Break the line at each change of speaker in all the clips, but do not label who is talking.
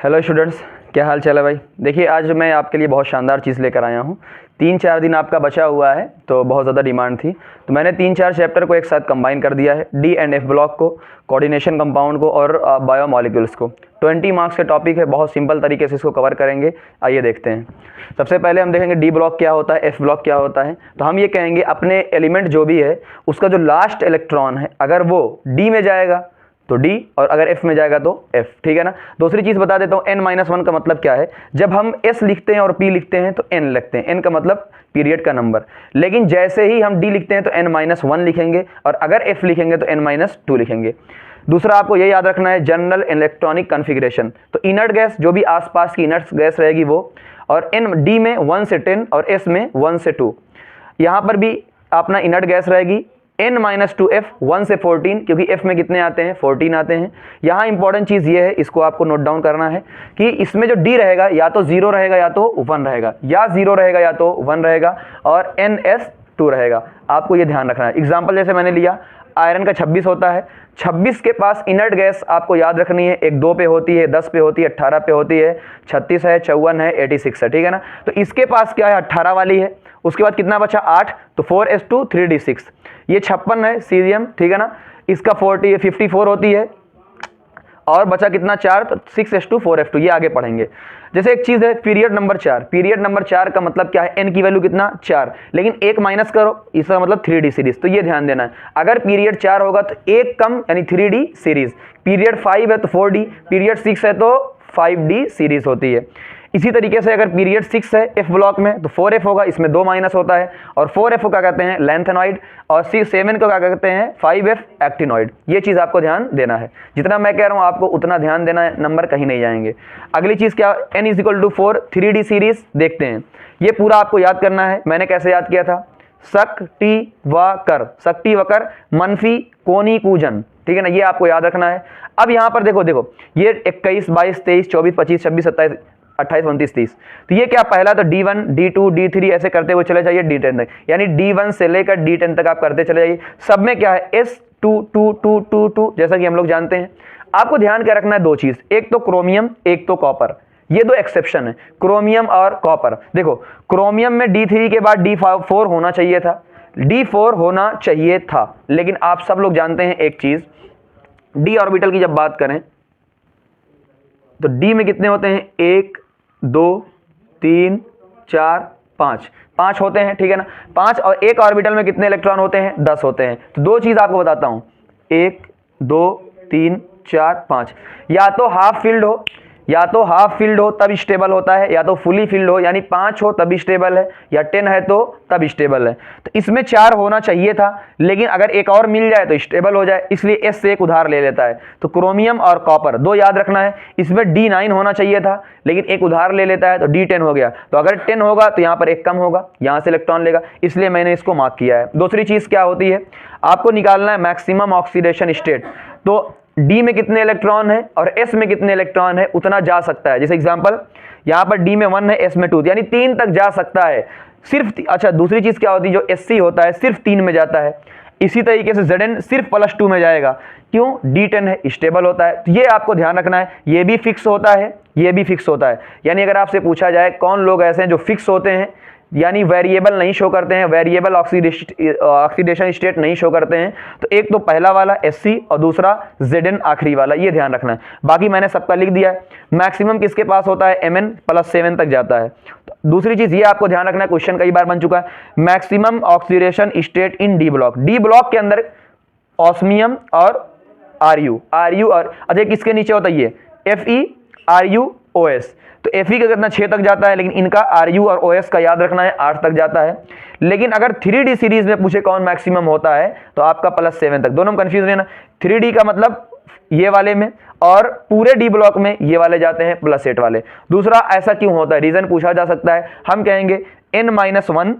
Hello students, क्या हाल चाल है भाई। देखिए आज मैं आपके लिए बहुत शानदार चीज़ लेकर आया हूँ। 3-4 दिन आपका बचा हुआ है तो बहुत ज़्यादा डिमांड थी, तो मैंने 3-4 चैप्टर को एक साथ कंबाइन कर दिया है। डी एंड एफ ब्लॉक को, कोऑर्डिनेशन कंपाउंड को और बायोमॉलिक्यूल्स को। 20 मार्क्स के टॉपिक है, बहुत सिंपल तरीके से इसको कवर करेंगे। आइए देखते हैं। सबसे पहले हम देखेंगे डी ब्लॉक क्या होता है, एफ ब्लॉक क्या होता है। तो हम ये कहेंगे अपने एलिमेंट जो भी है उसका जो लास्ट इलेक्ट्रॉन है अगर वो डी में जाएगा तो D, और अगर F में जाएगा तो F। ठीक है ना। दूसरी चीज़ बता देता हूँ, n-1 का मतलब क्या है। जब हम S लिखते हैं और P लिखते हैं तो N लिखते हैं, N का मतलब पीरियड का नंबर। लेकिन जैसे ही हम D लिखते हैं तो n-1 लिखेंगे, और अगर F लिखेंगे तो n-2 लिखेंगे। दूसरा आपको ये याद रखना है, जनरल इलेक्ट्रॉनिक कन्फिग्रेशन। तो इनर्ट गैस जो भी आसपास की इनर्ट गैस रहेगी वो, और D में 1 से 10 और S में 1 से 2। यहाँ पर भी अपना इनर्ट गैस रहेगी n-2f 1 से 14, क्योंकि f में कितने आते हैं, 14 आते हैं। यहाँ इंपॉर्टेंट चीज़ ये है, इसको आपको नोट डाउन करना है कि इसमें जो d रहेगा या तो 0 रहेगा या तो 1 रहेगा, या 0 रहेगा या तो 1 रहेगा, और ns2 रहेगा। आपको ये ध्यान रखना है। एग्जाम्पल जैसे मैंने लिया, आयरन का 26 होता है। 26 के पास इनर्ट गैस आपको याद रखनी है, एक 2 पे होती है, 10 पे होती है, 18 पे होती है, 36 है, 54 है, 86 है। ठीक है ना। तो इसके पास क्या है, 18 वाली है। उसके बाद कितना बचा, 8, तो 4s2 3d6। ये 56 है सीरियम। ठीक है ना। इसका 54 होती है, और बचा कितना, 4, तो 6s2 4f2। ये आगे पढ़ेंगे। जैसे एक चीज़ है पीरियड नंबर 4। पीरियड नंबर 4 का मतलब क्या है, n की वैल्यू कितना, 4, लेकिन एक माइनस करो, इसका मतलब 3d सीरीज। तो ये ध्यान देना है, अगर पीरियड 4 होगा तो एक कम यानी 3d सीरीज। पीरियड 5 है तो 4d, पीरियड 6 है तो 5d सीरीज होती है। इसी तरीके से अगर पीरियड 6 है एफ ब्लॉक में तो 4f होगा, इसमें 2 माइनस होता है, और 4f को क्या कहते हैं, लैंथेनॉइड, और 7 को क्या कहते हैं, 5f एक्टिनॉइड। ये चीज़ आपको ध्यान देना है। जितना मैं कह रहा हूँ आपको उतना ध्यान देना है, नंबर कहीं नहीं जाएंगे। अगली चीज़ क्या, n=4 3d सीरीज देखते हैं। ये पूरा आपको याद करना है। मैंने कैसे याद किया था, शक्ति व कर मनफी कोनी कूजन। ठीक है ना, ये आपको याद रखना है। अब यहाँ पर देखो ये 21 22 23 24 25 26 27 28 29 30। तो ये क्या, पहला तो D1 D2 D3 ऐसे करते हुए चले जाइए D10 तक, यानी D1 से लेकर D10 तक आप करते चले जाइए। सब में क्या है, S2 जैसा कि हम लोग जानते हैं। आपको ध्यान क्या रखना है, दो चीज, एक तो क्रोमियम, एक तो कॉपर। ये दो एक्सेप्शन है, क्रोमियम और कॉपर। देखो क्रोमियम में D3 के बाद D4 होना चाहिए था, D4 होना चाहिए था, लेकिन आप सब लोग जानते हैं एक चीज, d ऑर्बिटल की जब बात करें तो d में कितने होते हैं, 1 2 3 4 5 होते हैं। ठीक है ना। 5, और एक ऑर्बिटल में कितने इलेक्ट्रॉन होते हैं, 10 होते हैं। तो दो चीज आपको बताता हूं, 1 2 3 4 5, या तो हाफ फील्ड हो तब स्टेबल होता है, या तो फुली फील्ड हो यानी 5 हो तब स्टेबल है, या 10 है तो तब स्टेबल है। तो इसमें 4 होना चाहिए था, लेकिन अगर एक और मिल जाए तो स्टेबल हो जाए, इसलिए एस से एक उधार ले लेता है। तो क्रोमियम और कॉपर दो याद रखना है। इसमें D9 होना चाहिए था, लेकिन एक उधार ले लेता है तो D10 हो गया। तो अगर 10 होगा तो यहाँ पर एक कम होगा, यहाँ से इलेक्ट्रॉन लेगा, इसलिए मैंने इसको मार्क किया है। दूसरी चीज क्या होती है, आपको निकालना है मैक्सिमम ऑक्सीडेशन स्टेट। तो D में कितने इलेक्ट्रॉन है और S में कितने इलेक्ट्रॉन है, उतना जा सकता है। जैसे एग्जांपल यहाँ पर D में 1 है, S में 2, यानी 3 तक जा सकता है सिर्फ। अच्छा दूसरी चीज क्या होती है, जो Sc होता है सिर्फ 3 में जाता है। इसी तरीके से Zn सिर्फ +2 में जाएगा, क्यों, D10 है, स्टेबल होता है। तो ये आपको ध्यान रखना है, ये भी फिक्स होता है, ये भी फिक्स होता है। यानी अगर आपसे पूछा जाए कौन लोग ऐसे हैं जो फिक्स होते हैं, यानी वेरिएबल नहीं शो करते हैं, वेरिएबल ऑक्सीडेशन स्टेट नहीं शो करते हैं, तो एक तो पहला वाला Sc और दूसरा Zn आखिरी वाला, ये ध्यान रखना है। बाकी मैंने सबका लिख दिया है। मैक्सिमम किसके पास होता है, Mn+7 तक जाता है। दूसरी चीज ये आपको ध्यान रखना है, क्वेश्चन कई बार बन चुका है, maximum oxidation state in D block. D block के अंदर ऑस्मियम और Ru और अच्छा किसके नीचे होता है, ये FeRuOS। तो Fe का कितना 6 तक जाता है, लेकिन इनका Ru और OS का याद रखना है 8 तक जाता है। लेकिन अगर 3D सीरीज में पूछे कौन मैक्सिमम होता है तो आपका +7 तक। दोनों में कंफ्यूज नहीं ना, 3D का मतलब ये वाले में, और पूरे D ब्लॉक में ये वाले जाते हैं +8 वाले। दूसरा ऐसा क्यों होता है, रीजन पूछा जा सकता है। हम कहेंगे n-1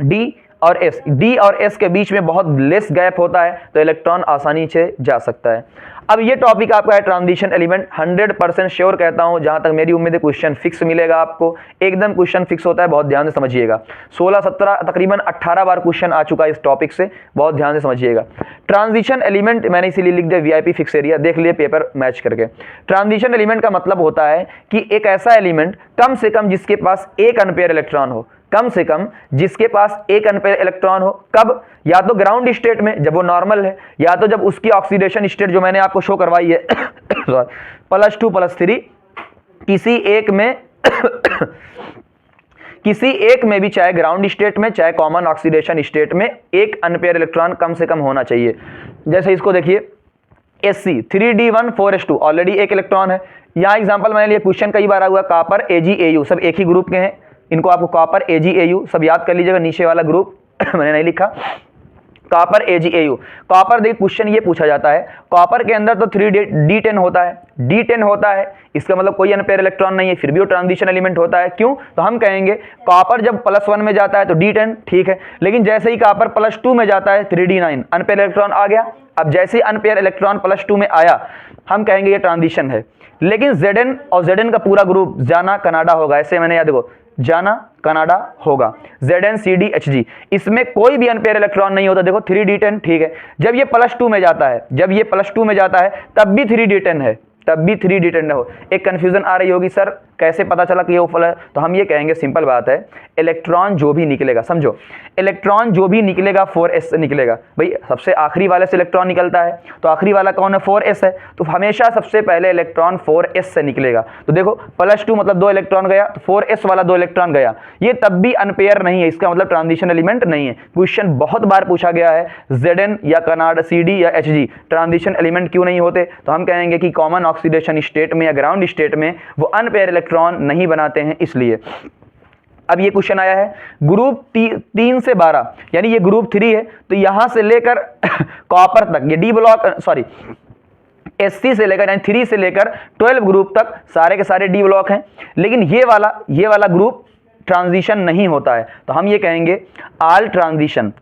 D और S, D और S के बीच में बहुत लेस गैप होता है तो इलेक्ट्रॉन आसानी से जा सकता है। अब ये टॉपिक आपका है ट्रांजिशन एलिमेंट। 100% श्योर कहता हूं, जहां तक मेरी उम्मीद है क्वेश्चन फिक्स मिलेगा आपको, एकदम क्वेश्चन फिक्स होता है, बहुत ध्यान से समझिएगा। 16, 17 तकरीबन 18 बार क्वेश्चन आ चुका है इस टॉपिक से, बहुत ध्यान से समझिएगा। ट्रांजिशन एलिमेंट मैंने इसीलिए लिख दिया VIP फिक्स एरिया, देख लिए पेपर मैच करके। ट्रांजिशन एलिमेंट का मतलब होता है कि एक ऐसा एलिमेंट कम से कम जिसके पास 1 अनपेयर इलेक्ट्रॉन हो, कम से कम जिसके पास 1 अनपेयर इलेक्ट्रॉन हो। कब? या तो ग्राउंड स्टेट में जब वो नॉर्मल है, या तो जब उसकी ऑक्सीडेशन स्टेट जो मैंने आपको शो करवाई है +2 +3, किसी एक में किसी एक में भी, चाहे ग्राउंड स्टेट में चाहे कॉमन ऑक्सीडेशन स्टेट में, 1 अनपेयर इलेक्ट्रॉन कम से कम होना चाहिए। जैसे इसको देखिए Sc 3d1 4s2 already 1 electron है। यहाँ एग्जांपल मैंने लिया, क्वेश्चन कई बार आ हुआ, कॉपर AgAu, सब एक ही ग्रुप के हैं, इनको आपको कॉपर AgAu सब याद कर लीजिएगा, नीचे वाला ग्रुप मैंने नहीं लिखा, कॉपर AgAu। कॉपर देखिए क्वेश्चन ये पूछा जाता है, कॉपर के अंदर तो 3d10 होता है, D10 होता है, इसका मतलब कोई अनपेयर इलेक्ट्रॉन नहीं है, फिर भी वो ट्रांजिशन एलिमेंट होता है। क्यों? तो हम कहेंगे कॉपर जब +1 में जाता है तो D10 ठीक है, लेकिन जैसे ही कॉपर +2 में जाता है 3d9 अनपेयर इलेक्ट्रॉन आ गया। अब जैसे ही अनपेयर इलेक्ट्रॉन +2 में आया, हम कहेंगे ये ट्रांजिशन है। लेकिन Zn और Zn का पूरा ग्रुप जाना कनाडा होगा, ऐसे मैंने याद देखो, जाना कनाडा होगा, ZnCdHg, इसमें कोई भी अनपेयर इलेक्ट्रॉन नहीं होता। देखो 3d10 ठीक है, जब ये +2 में जाता है, जब ये +2 में जाता है तब भी 3d10 है, तब भी 3d10 हो। एक कंफ्यूजन आ रही होगी, सर कैसे पता चला कि ये फल है? तो हम ये कहेंगे सिंपल बात है, इलेक्ट्रॉन जो भी निकलेगा, समझो इलेक्ट्रॉन जो भी निकलेगा 4s से निकलेगा। भाई सबसे आखिरी वाले से इलेक्ट्रॉन निकलता है, तो आखिरी वाला कौन है? 4s है, तो हमेशा सबसे पहले इलेक्ट्रॉन 4s से निकलेगा। तो देखो +2 मतलब 2 इलेक्ट्रॉन गया, तो 4s वाला 2 इलेक्ट्रॉन गया, ये तब भी अनपेयर नहीं है, इसका मतलब ट्रांजिशन एलिमेंट नहीं है। क्वेश्चन बहुत बार पूछा गया है, Zn या कनाडा CD या Hg ट्रांजिशन एलिमेंट क्यों नहीं होते? तो हम कहेंगे कि कॉमन ऑक्सीडेशन स्टेट में या ग्राउंड स्टेट में वो अनपेयर इलेक्ट्रॉन नहीं बनाते हैं, इसलिए। अब ये क्वेश्चन आया है ग्रुप 3 से 12, यानी ये ग्रुप 3 है, तो यहां से लेकर कॉपर तक ये डी ब्लॉक, सॉरी Sc से लेकर यानी 3 से लेकर 12 ग्रुप तक सारे के सारे डी ब्लॉक हैं, लेकिन ये वाला ग्रुप ट्रांजिशन नहीं होता है। तो हम ये कहेंगे all transition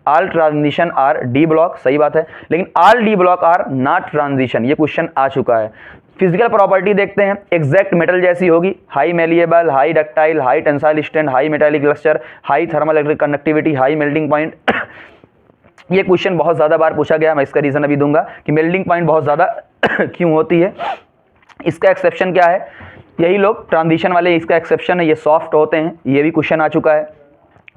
are D block, सही बात है, लेकिन all D block are not transition. ये क्वेश्चन आ चुका है। फिजिकल प्रॉपर्टी देखते हैं, एग्जैक्ट मेटल जैसी होगी, high malleable, high ductile, high tensile strength, high metallic lustre, high thermal electric conductivity, high melting point. ये क्वेश्चन बहुत ज़्यादा बार पूछा गया, मैं इसका रीज़न अभी दूंगा कि मेल्टिंग पॉइंट बहुत ज़्यादा क्यों होती है। इसका एक्सेप्शन क्या है? यही लोग ट्रांजिशन वाले, इसका एक्सेप्शन है, ये सॉफ्ट होते हैं, ये भी क्वेश्चन आ चुका है।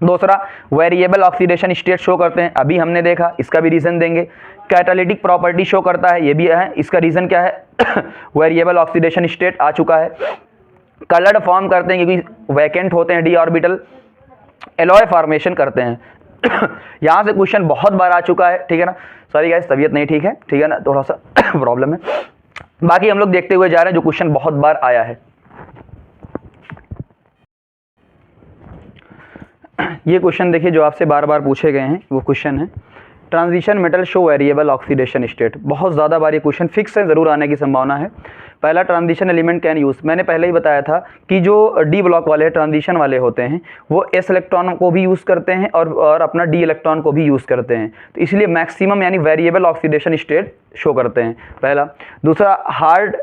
दूसरा वेरिएबल ऑक्सीडेशन स्टेट शो करते हैं, अभी हमने देखा, इसका भी रीज़न देंगे। कैटालिटिक प्रॉपर्टी शो करता है, ये भी है, इसका रीज़न क्या है? वेरिएबल ऑक्सीडेशन स्टेट आ चुका है। कलर्ड फॉर्म करते हैं क्योंकि वैकेंट होते हैं डी ऑर्बिटल, एलॉय फॉर्मेशन करते हैं। यहाँ से क्वेश्चन बहुत बार आ चुका है, ठीक है ना। सॉरी गाइस, तबीयत नहीं ठीक है ना, थोड़ा सा प्रॉब्लम है। बाकी हम लोग देखते हुए जा रहे हैं जो क्वेश्चन बहुत बार आया है। ये क्वेश्चन देखिए जो आपसे बार बार पूछे गए हैं, वो क्वेश्चन है transition metal show variable oxidation state. बहुत ज़्यादा बार ये क्वेश्चन फिक्स है, ज़रूर आने की संभावना है। पहला ट्रांजिशन एलिमेंट कैन यूज़, मैंने पहले ही बताया था कि जो डी ब्लॉक वाले ट्रांजिशन वाले होते हैं वो एस इलेक्ट्रॉन को भी यूज़ करते हैं और अपना डी इलेक्ट्रॉन को भी यूज़ करते हैं, तो इसलिए मैक्सिमम यानी वेरिएबल ऑक्सीडेशन स्टेट शो करते हैं, पहला। दूसरा hard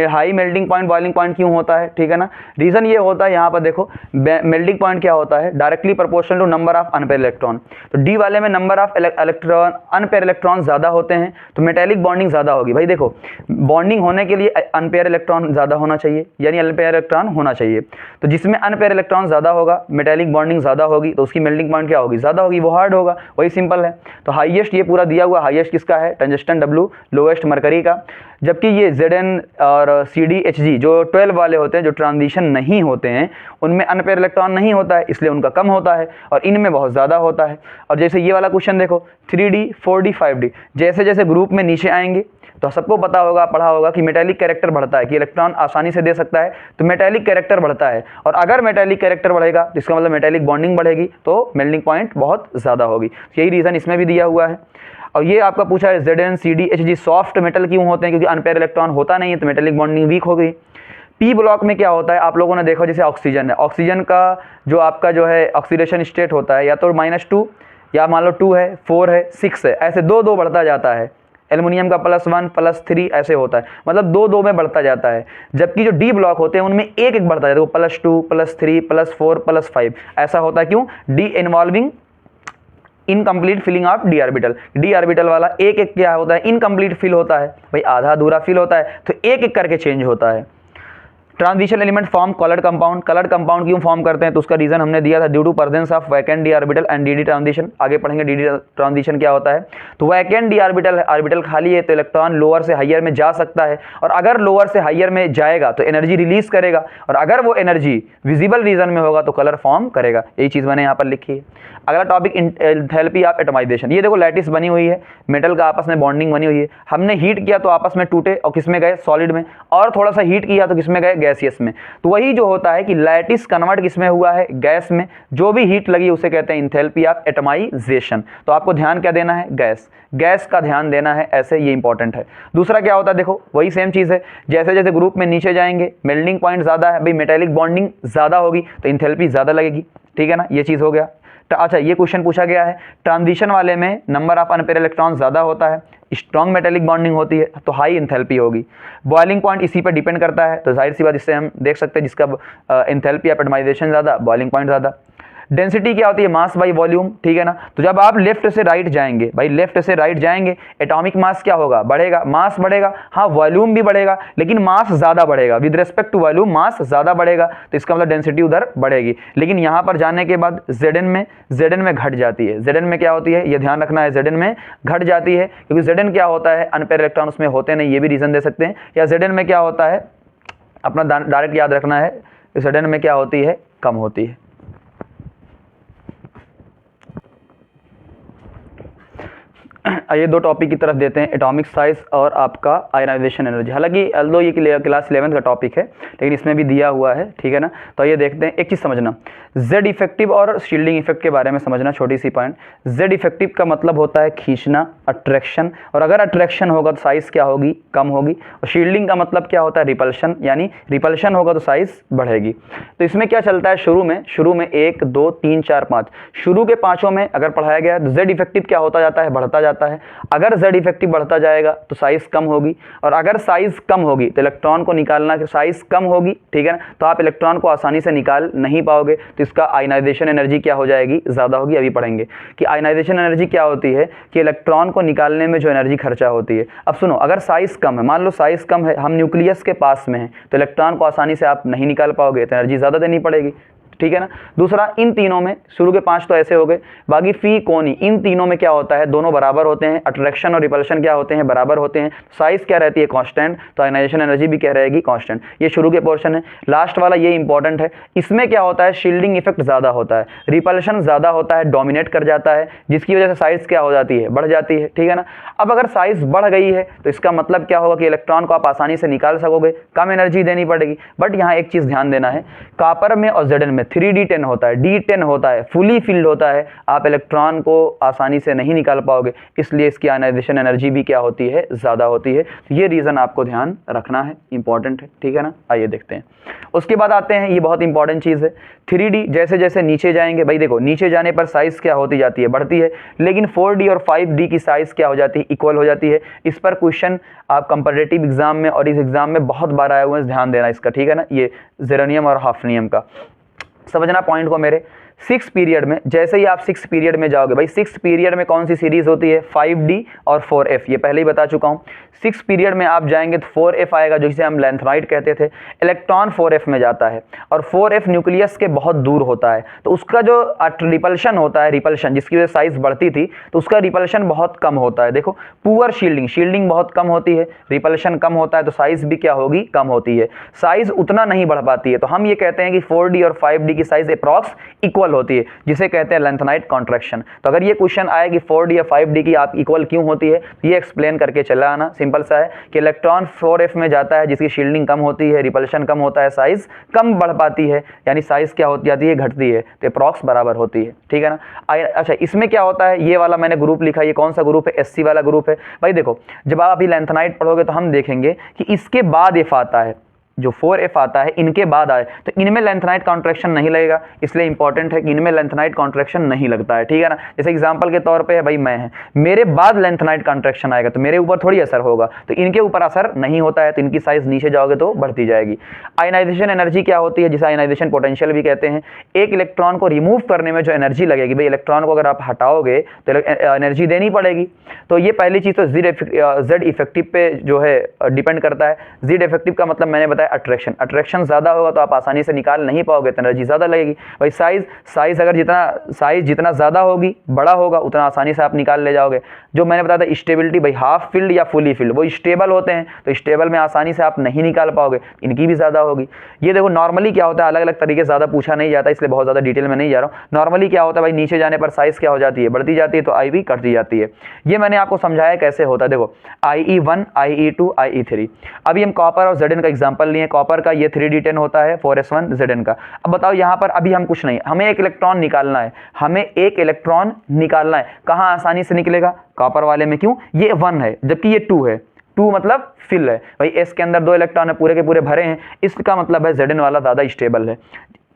high melting point boiling point क्यों होता है, ठीक है ना। रीज़न ये होता है, यहाँ पर देखो मेल्टिंग पॉइंट क्या होता है, directly proportional to number of unpair electron. तो डी वाले में number of electron unpair electron ज़्यादा होते हैं, तो मेटेलिक बॉन्डिंग ज़्यादा होगी। भाई देखो बॉन्डिंग होने के लिए अनपेयर इलेक्ट्रॉन ज़्यादा होना चाहिए, यानी अनपेयर इलेक्ट्रॉन होना चाहिए। तो जिसमें अनपेयर इलेक्ट्रॉन ज़्यादा होगा, मेटेलिक बॉन्डिंग ज़्यादा होगी, तो उसकी मेल्टिंग पॉइंट क्या होगी, ज़्यादा होगी, वो हार्ड होगा, वही सिंपल है। तो हाईएस्ट ये पूरा दिया हुआ, हाईएस्ट किसका है, टंजस्टन W, लोएस्ट मरकरी का। जबकि ये Zn और CdHg जो 12 वाले होते हैं, जो ट्रांजिशन नहीं होते हैं, उनमें अनपेयर इलेक्ट्रॉन नहीं होता है, इसलिए उनका कम होता है, और इनमें बहुत ज़्यादा होता है। और जैसे ये वाला क्वेश्चन देखो 3D 4D 5D, जैसे जैसे ग्रुप में नीचे आएंगे तो सबको पता होगा, पढ़ा होगा कि मेटेलिक कैरेक्टर बढ़ता है, कि इलेक्ट्रॉन आसानी से दे सकता है, तो मेटेलिक कैरेक्टर बढ़ता है। और अगर मेटेलिक कैरेक्टर बढ़ेगा तो इसका मतलब मेटेलिक बॉन्डिंग बढ़ेगी, तो मेल्टिंग पॉइंट बहुत ज़्यादा होगी। यही रीज़न इसमें भी दिया हुआ है। और ये आपका पूछा है Zn CdHg सॉफ्ट मेटल क्यों होते हैं, क्योंकि अनपेयर इलेक्ट्रॉन होता नहीं है, तो मेटेलिक बॉन्डिंग वीक हो गई। पी ब्लॉक में क्या होता है, आप लोगों ने देखा जैसे ऑक्सीजन है, ऑक्सीजन का जो आपका जो है ऑक्सीडेशन स्टेट होता है या तो -2 या मान लो 2 है, 4 है, 6 है, ऐसे 2 बढ़ता जाता है। एल्युमिनियम का +1 +3 ऐसे होता है, मतलब 2 में बढ़ता जाता है। जबकि जो डी ब्लॉक होते हैं उनमें एक बढ़ता जाता है, +2 +3 +4 +5 ऐसा होता है। क्यों? D involving incomplete filling of D orbital. D orbital वाला एक क्या होता है, इनकम्प्लीट फिल होता है, भाई आधा अधूरा फिल होता है, तो एक करके चेंज होता है। Transition element form coloured compound. Coloured compound क्यों फॉर्म करते हैं, तो उसका रीजन हमने दिया था, due to presence of vacant D orbital and D transition. आगे पढ़ेंगे डी ट्रांजिशन क्या होता है। तो वैकेंट डी ऑर्बिटल खाली है तो इलेक्ट्रॉन लोअर से हायर में जा सकता है, और अगर लोअर से हायर में जाएगा तो एनर्जी रिलीज करेगा, और अगर वो एनर्जी विजिबल रीजन में होगा तो कलर फॉर्म करेगा। यही चीज मैंने यहाँ पर लिखी है। अगला टॉपिक एंथैल्पी ऑफ एटमाइजेशन। ये देखो लैटिस बनी हुई है, मेटल का आपस में बॉन्डिंग बनी हुई है, हमने हीट किया तो आपस में टूटे और किस में गए, सॉलिड में, और थोड़ा सा हीट किया तो किस में गए, गैसियस में। तो वही जो होता है कि लैटिस कन्वर्ट किस में हुआ है, गैस में। जो भी हीट लगी उसे कहते हैं एंथैल्पी ऑफ एटमाइजेशन। तो आपको ध्यान क्या देना है, गैस, गैस का ध्यान देना है, ऐसे ये इंपॉर्टेंट है। दूसरा क्या होता है, देखो वही सेम चीज है, जैसे जैसे ग्रुप में नीचे जाएंगे मेल्टिंग पॉइंट ज्यादा है, भाई मेटेलिक बॉन्डिंग ज्यादा होगी तो एंथैल्पी ज्यादा लगेगी, ठीक है ना, ये चीज हो गया। अच्छा, ये क्वेश्चन पूछा गया है, ट्रांजिशन वाले में नंबर ऑफ अनपेयर इलेक्ट्रॉन ज्यादा होता है, स्ट्रॉन्ग मेटेलिक बॉन्डिंग होती है तो हाई एंथैल्पी होगी। बॉइलिंग पॉइंट इसी पर डिपेंड करता है, तो जाहिर सी बात इससे हम देख सकते हैं जिसका एंथैल्पी ऑफ एटमाइजेशन ज्यादा, बॉइलिंग पॉइंट ज्यादा। डेंसिटी क्या होती है, मास बाई वॉल्यूम, ठीक है ना। तो जब आप लेफ्ट से राइट जाएंगे, भाई लेफ्ट से राइट जाएंगे, एटॉमिक मास क्या होगा, बढ़ेगा, मास बढ़ेगा, हाँ वॉल्यूम भी बढ़ेगा, लेकिन मास ज्यादा बढ़ेगा, with respect to volume mass ज्यादा बढ़ेगा, तो इसका मतलब डेंसिटी उधर बढ़ेगी। लेकिन यहां पर जाने के बाद Zn में घट जाती है। Zn में क्या होती है, ये ध्यान रखना है, Zn में घट जाती है, क्योंकि Zn क्या होता है, अनपेयर इलेक्ट्रॉन उसमें होते नहीं, ये भी रीजन दे सकते हैं। या Zn में क्या होता है, अपना डायरेक्ट याद रखना है, Zn में क्या होती है, कम होती है। ये 2 टॉपिक की तरफ देते हैं, एटॉमिक साइज और आपका आयनाइजेशन एनर्जी। हालांकि अल्दो ये क्लास 11 का टॉपिक है, लेकिन इसमें भी दिया हुआ है, ठीक है ना। तो ये देखते हैं, एक चीज़ समझना, जेड इफेक्टिव और शील्डिंग इफेक्ट के बारे में समझना, छोटी सी पॉइंट। जेड इफेक्टिव का मतलब होता है खींचना, अट्रैक्शन, और अगर अट्रैक्शन होगा तो साइज क्या होगी, कम होगी। और शील्डिंग का मतलब क्या होता है, रिपल्शन, यानी रिपल्शन होगा तो साइज बढ़ेगी। तो इसमें क्या चलता है, शुरू में 1 2 3 4 5, शुरू के 5 में अगर पढ़ाया गया तो जेड इफेक्टिव क्या होता जाता है, बढ़ता जाता है। अगर जेड इफेक्टिव बढ़ता जाएगा तो साइज कम होगी, और अगर साइज कम होगी तो इलेक्ट्रॉन को निकालना, साइज कम होगी, ठीक है ना, तो आप इलेक्ट्रॉन को आसानी से निकाल नहीं पाओगे, तो इसका आयनाइजेशन एनर्जी क्या हो जाएगी, ज्यादा होगी। अभी पढ़ेंगे कि आयनाइजेशन एनर्जी क्या होती है, कि इलेक्ट्रॉन को निकालने में जो एनर्जी खर्चा होती है। अब सुनो, अगर साइज कम है, मान लो साइज कम है, हम न्यूक्लियस के पास में है, तो इलेक्ट्रॉन को आसानी से आप नहीं निकाल पाओगे, तो एनर्जी ज्यादा देनी पड़ेगी, ठीक है ना। दूसरा, इन तीनों में शुरू के 5 तो ऐसे हो गए, बाकी फी कोनी, इन तीनों में क्या होता है, दोनों बराबर होते हैं, अट्रैक्शन और रिपल्शन क्या होते हैं, बराबर होते हैं, साइज क्या रहती है, कांस्टेंट, तो आयनाइजेशन एनर्जी भी क्या रहेगी, कांस्टेंट। ये शुरू के पोर्शन है। लास्ट वाला ये इंपॉर्टेंट है, इसमें क्या होता है, शील्डिंग इफेक्ट ज्यादा होता है, रिपल्शन ज्यादा होता है, डोमिनेट कर जाता है, जिसकी वजह से साइज क्या हो जाती है, बढ़ जाती है, ठीक है ना। अब अगर साइज बढ़ गई है तो इसका मतलब क्या होगा कि इलेक्ट्रॉन को आप आसानी से निकाल सकोगे, कम एनर्जी देनी पड़ेगी। बट यहाँ एक चीज ध्यान देना है, कॉपर में और Zn में 3d10 होता है, d10 होता है, फुली फिल्ड होता है, आप इलेक्ट्रॉन को आसानी से नहीं निकाल पाओगे, इसलिए इसकी आयनाइजेशन एनर्जी भी क्या होती है, ज्यादा होती है। तो ये रीजन आपको ध्यान रखना है, इंपॉर्टेंट है, ठीक है ना। आइए देखते हैं, उसके बाद आते हैं, ये बहुत इंपॉर्टेंट चीज है, 3d। जैसे जैसे नीचे जाएंगे, भाई देखो नीचे जाने पर साइज क्या होती जाती है, बढ़ती है, लेकिन 4d और 5d की साइज क्या हो जाती है, इक्वल हो जाती है। इस पर क्वेश्चन आप कंपैरेटिव एग्जाम में और इस एग्जाम में बहुत बार आए हुए हैं, ध्यान देना इसका, ठीक है ना। ये जेरेनियम और हाफनियम का समझना पॉइंट को मेरे। 6 पीरियड में, जैसे ही आप 6 पीरियड में जाओगे, भाई 6 पीरियड में कौन सी सीरीज होती है, 5d और 4f, ये पहले ही बता चुका हूं। 6 पीरियड में आप जाएंगे तो 4f आएगा, जिसे हम लैंथेनाइट कहते थे। इलेक्ट्रॉन 4f में जाता है, और 4f न्यूक्लियस के बहुत दूर होता है, तो उसका जो रिपल्शन होता है, रिपल्शन जिसकी वजह से साइज बढ़ती थी, तो उसका रिपल्शन बहुत कम होता है। देखो, पुअर शील्डिंग बहुत कम होती है, रिपल्शन कम होता है, तो साइज भी क्या होगी, कम होती है, साइज उतना नहीं बढ़ पाती है। तो हम ये कहते हैं कि 4d और 5d की साइज अप्रॉक्स इक्वल होती है, जिसे कहते हैं लैंथेनाइट कॉन्ट्रैक्शन। तो अगर ये क्वेश्चन आए कि 4d या 5d की आप इक्वल क्यों होती है, ये एक्सप्लेन करके चला आना। सिंपल सा है कि इलेक्ट्रॉन 4f में जाता है, जिसकी शील्डिंग कम होती है, रिपल्शन कम होता है, साइज कम बढ़ पाती है, यानी साइज क्या होती जाती है, घटती है, तो अप्रॉक्स बराबर होती है, ठीक है ना। अच्छा, इसमें क्या होता है, ये वाला मैंने ग्रुप लिखा, ये कौन सा ग्रुप है, SC वाला ग्रुप है। भाई देखो, जब आप अभी लैंथेनाइट पढ़ोगे तो हम देखेंगे कि इसके बाद F आता है, जो 4f आता है इनके बाद आए तो इनमें लेंथेनाइट कॉन्ट्रैक्शन नहीं लगेगा, इसलिए इंपॉर्टेंट है कि इनमें लेंथेनाइट कॉन्ट्रैक्शन नहीं लगता है, ठीक है ना। जैसे एग्जांपल के तौर पे है भाई मैं है, मेरे बाद लेंथेनाइट कॉन्ट्रैक्शन आएगा तो मेरे ऊपर थोड़ी असर होगा, तो इनके ऊपर असर नहीं होता है, तो इनकी साइज नीचे जाओगे तो बढ़ती जाएगी। आयनाइजेशन एनर्जी क्या होती है, जिसे आयनाइजेशन पोटेंशियल भी कहते हैं। एक इलेक्ट्रॉन को रिमूव करने में जो एनर्जी लगेगी, भाई इलेक्ट्रॉन को अगर आप हटाओगे तो एनर्जी देनी पड़ेगी, तो ये पहली चीज तो जेड इफेक्टिव पे जो है डिपेंड करता है। जेड इफेक्टिव का मतलब मैंने बताया अट्रैक्शन, अट्रैक्शन ज्यादा होगा तो आप आसानी से निकाल नहीं पाओगे, तो एनर्जी ज्यादा लगेगी। भाई साइज अगर जितना ज्यादा होगी, बड़ा होगा, उतना आसानी से आप निकाल ले जाओगे। जो मैंने बताया था स्टेबिलिटी, भाई हाफ फील्ड या फुली फील्ड, वो स्टेबल होते हैं तो स्टेबल में आसानी से आप नहीं निकाल पाओगे, इनकी भी ज्यादा होगी। ये देखो नॉर्मली क्या होता है, अलग अलग तरीके से ज्यादा पूछा नहीं जाता, इसलिए बहुत ज्यादा डिटेल में नहीं जा रहा हूँ। नॉर्मली क्या होता है भाई, नीचे जाने पर साइज क्या हो जाती है, बढ़ती जाती है, तो आई भी कटती जाती है। ये मैंने आपको समझाया कैसे होता है। देखो IE1, IE2, IE3। अभी हम कॉपर और Zn का एग्जांपल लिए। कॉपर का ये 3D10 होता है 4s1, Zn का। अब बताओ यहाँ पर अभी हम कुछ नहीं, हमें एक इलेक्ट्रॉन निकालना है, हमें एक इलेक्ट्रॉन निकालना है। कहाँ आसानी से निकलेगा, कॉपर वाले में। क्यों, ये 1 है जबकि ये 2 है, 2 मतलब फिल है भाई, एस के अंदर 2 इलेक्ट्रॉन है, पूरे के पूरे भरे हैं, इसका मतलब है Zn वाला ज्यादा स्टेबल है।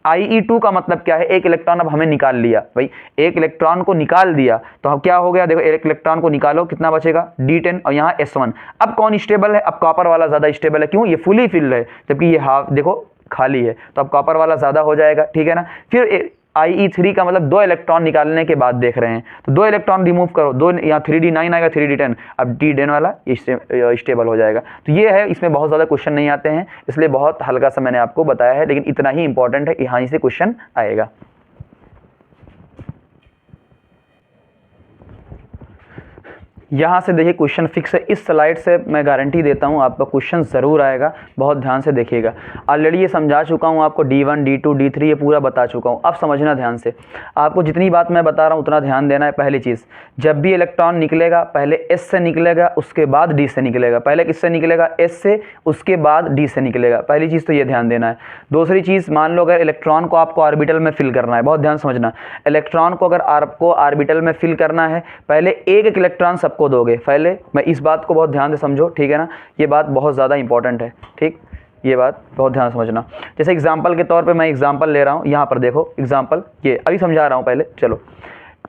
IE2 का मतलब क्या है, एक इलेक्ट्रॉन अब हमें निकाल लिया, भाई एक इलेक्ट्रॉन को निकाल दिया तो अब क्या हो गया, देखो एक इलेक्ट्रॉन को निकालो, कितना बचेगा D10 और यहाँ S1। अब कौन स्टेबल है, अब कॉपर वाला ज्यादा स्टेबल है। क्यों, ये फुली फिल्ड है जबकि ये हाफ देखो खाली है, तो अब कॉपर वाला ज्यादा हो जाएगा, ठीक है ना। फिर IE3 का मतलब 2 इलेक्ट्रॉन निकालने के बाद देख रहे हैं, तो 2 इलेक्ट्रॉन रिमूव करो, 2 यहाँ 3D9 आएगा, 3D10, अब D10 वाला स्टेबल हो जाएगा। तो ये है, इसमें बहुत ज़्यादा क्वेश्चन नहीं आते हैं, इसलिए बहुत हल्का सा मैंने आपको बताया है, लेकिन इतना ही इंपॉर्टेंट है, यहाँ से क्वेश्चन आएगा। यहाँ से देखिए क्वेश्चन फिक्स है, इस स्लाइड से मैं गारंटी देता हूँ आपका क्वेश्चन ज़रूर आएगा, बहुत ध्यान से देखिएगा। ऑलरेडी ये समझा चुका हूँ आपको, D1, D2, D3 ये पूरा बता चुका हूँ। अब समझना ध्यान से, आपको जितनी बात मैं बता रहा हूँ उतना ध्यान देना है। पहली चीज़, जब भी इलेक्ट्रॉन निकलेगा पहले S से निकलेगा, उसके बाद D से निकलेगा। पहले किससे निकलेगा, S से, उसके बाद D से निकलेगा। पहली चीज़ तो ये ध्यान देना है। दूसरी चीज़, मान लो अगर इलेक्ट्रॉन को आपको ऑर्बिटल में फिल करना है, बहुत ध्यान समझना, इलेक्ट्रॉन को अगर आपको ऑर्बिटल में फिल करना है, पहले एक एक इलेक्ट्रॉन को दोगे। पहले मैं इस बात को बहुत ध्यान से समझो, ठीक है ना, ये बात बहुत ज़्यादा इंपॉर्टेंट है, ठीक, ये बात बहुत ध्यान समझना। जैसे एग्जांपल के तौर पे मैं एग्जांपल ले रहा हूँ, यहाँ पर देखो एग्जांपल, ये अभी समझा रहा हूँ पहले। चलो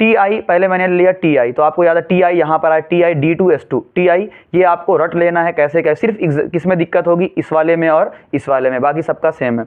TI पहले मैंने लिया, TI तो आपको याद है TI यहाँ पर आया, TI D2S2, TI ये आपको रट लेना है कैसे क्या, सिर्फ किस में दिक्कत होगी, इस वाले में और इस वाले में, बाकी सबका सेम है।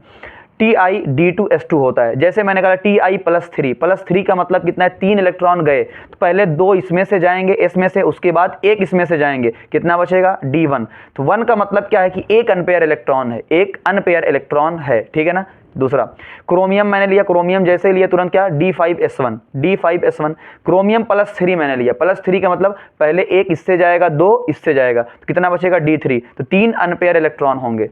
TI D2S2 होता है। जैसे मैंने कहा TI+3, +3 का मतलब कितना है, 3 इलेक्ट्रॉन गए तो पहले 2 इसमें से जाएंगे, इसमें से, उसके बाद 1 इसमें से जाएंगे, कितना बचेगा D1। तो 1 का मतलब क्या है कि 1 अनपेयर इलेक्ट्रॉन है, 1 अनपेयर इलेक्ट्रॉन है, ठीक है ना। दूसरा क्रोमियम मैंने लिया, क्रोमियम जैसे लिया तुरंत क्या, D5S1, D5S1। क्रोमियम +3 मैंने लिया, +3 का मतलब पहले 1 इससे जाएगा, 2 इससे जाएगा, तो कितना बचेगा D3, तो 3 अनपेयर इलेक्ट्रॉन होंगे।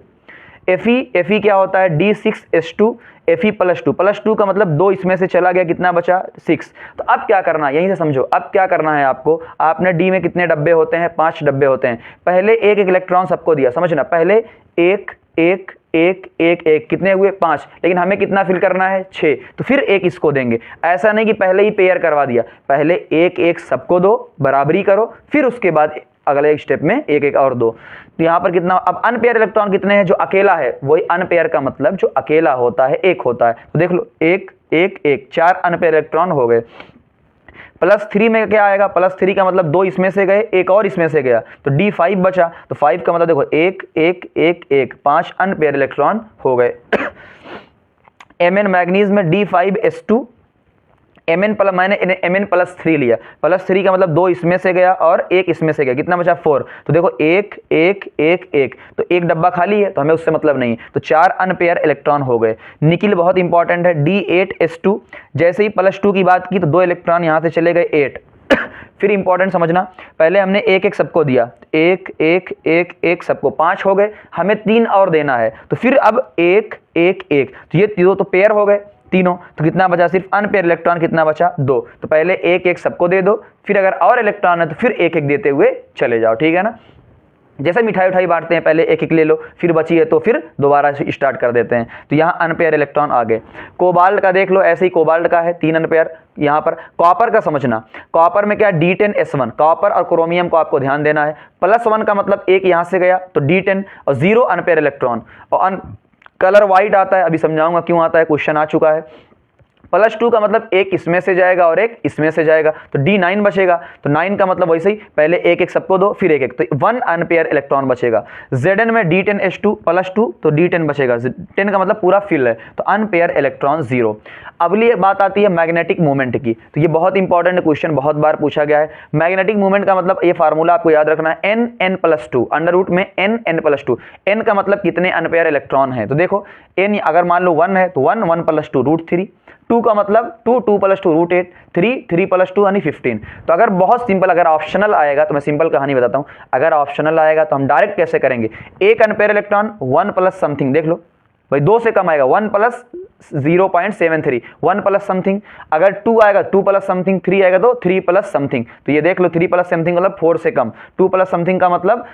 Fe क्या होता है, D6S2, Fe+2 का मतलब 2 इसमें से चला गया, कितना बचा 6। तो अब क्या करना है, यहीं से समझो, अब क्या करना है आपको, आपने D में कितने डब्बे होते हैं, 5 डब्बे होते हैं, पहले एक एक इलेक्ट्रॉन सबको दिया, समझना, पहले 1 1 1 1 1 कितने हुए 5, लेकिन हमें कितना फिल करना है 6, तो फिर 1 इसको देंगे। ऐसा नहीं कि पहले ही पेयर करवा दिया, पहले 1 1 सबको दो, बराबरी करो, फिर उसके बाद अगले स्टेप में 1 1 और दो। तो यहाँ पर कितना, अब अनपेयर इलेक्ट्रॉन कितने हैं, जो अकेला है, वही अनपेयर का मतलब जो अकेला होता है 1 होता है। तो देख लो 1 1 1, 4 अनपेयर इलेक्ट्रॉन हो गए। +3 में क्या आएगा, +3 का मतलब 2 इसमें से गए, 1 और इसमें से गया, तो D5 बचा, तो 5 का मतलब देखो 1 1 1 1, 5 अनपेयर इलेक्ट्रॉन हो गए। Mn मैग्नीज में D5S2, मैंने Mn+3 लिया, +3 का मतलब 2 इसमें से गया और 1 इसमें से गया, कितना बचा 4। तो देखो 1 1 1 1, तो एक डब्बा खाली है तो हमें उससे मतलब नहीं, तो 4 अनपेयर इलेक्ट्रॉन हो गए। निकिल बहुत इंपॉर्टेंट है, D8S2, जैसे ही +2 की बात की तो 2 इलेक्ट्रॉन यहाँ से चले गए 8। फिर इंपॉर्टेंट समझना, पहले हमने 1 1 सबको दिया, 1 1 1 1 सबको, 5 हो गए, हमें 3 और देना है, तो फिर अब 1 1 1, तो ये तीनों तो पेयर हो गए तीनों, तो कितना बचा, सिर्फ अनपेयर इलेक्ट्रॉन कितना बचा 2। तो पहले 1 1 सबको दे दो, फिर अगर और इलेक्ट्रॉन है तो फिर 1 1 देते हुए चले जाओ, ठीक है ना। जैसे मिठाई उठाई बांटते हैं, पहले एक एक ले लो, फिर बची है तो फिर दोबारा स्टार्ट कर देते हैं। तो यहाँ अनपेयर इलेक्ट्रॉन आ गए। कोबाल्ट का देख लो, ऐसे ही कोबाल्ट का है 3 अनपेयर। यहाँ पर कॉपर का समझना, कॉपर में क्या D10S1, कॉपर और क्रोमियम को आपको ध्यान देना है। +1 का मतलब एक यहाँ से गया तो D10 और 0 अनपेयर इलेक्ट्रॉन। और कलर वाइट आता है, अभी समझाऊंगा क्यों आता है, क्वेश्चन आ चुका है। +2 का मतलब एक इसमें से जाएगा और एक इसमें से जाएगा, तो D9 बचेगा। तो 9 का मतलब वैसे ही पहले एक एक सबको दो, फिर एक एक, तो 1 अनपेयर इलेक्ट्रॉन बचेगा। Zn में D10S2 +2 तो D10 बचेगा, 10 का मतलब पूरा फिल है, तो अनपेयर इलेक्ट्रॉन 0। अगली बात आती है मैग्नेटिक मूवमेंट की। तो ये बहुत इंपॉर्टेंट क्वेश्चन, बहुत बार पूछा गया है। मैग्नेटिक मूवमेंट का मतलब ये फार्मूला आपको याद रखना है, N+2 अंडर रूट में N+2। N का मतलब कितने अनपेयर इलेक्ट्रॉन है, तो देखो N अगर मान लो 1 है तो 1 1+2 √3, 2 का मतलब 2 2+2 √8, 3 3+2 यानी 15। तो अगर बहुत सिंपल, अगर ऑप्शनल आएगा तो मैं सिंपल कहानी बताता हूं, अगर ऑप्शनल आएगा तो हम डायरेक्ट कैसे करेंगे, एक अनपेयर इलेक्ट्रॉन 1 प्लस समथिंग, देख लो भाई 2 से कम आएगा, 1 प्लस 0.73, 1 प्लस समथिंग। अगर 2 आएगा 2 प्लस समथिंग, 3 आएगा तो 3 प्लस समथिंग। तो ये देख लो 3 प्लस समथिंग मतलब 4 से कम, 2 प्लस समथिंग का मतलब